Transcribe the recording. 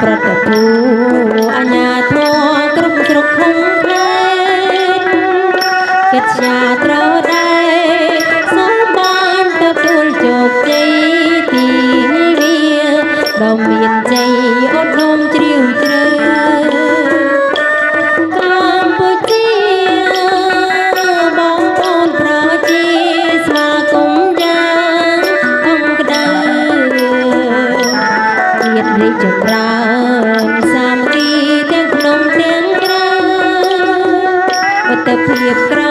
ប្រតិភូអញ្ញាធម៌គ្រប់ជ្រុកខំផ្លែកិច្ចជាត្រូវដែរសូមបានទទួលជោគជ័យទីវាដ៏មានជ័យអត់នោមជ្រាវជ្រៅកម្ពុជាបងប្អូនប្រជាស្វាគមន៍យ៉ាងខំក្តៅជាតិរីកចម្រើនសាមគ្គីទាំងក្នុងទាំងក្រៅមិត្តភាពក្រ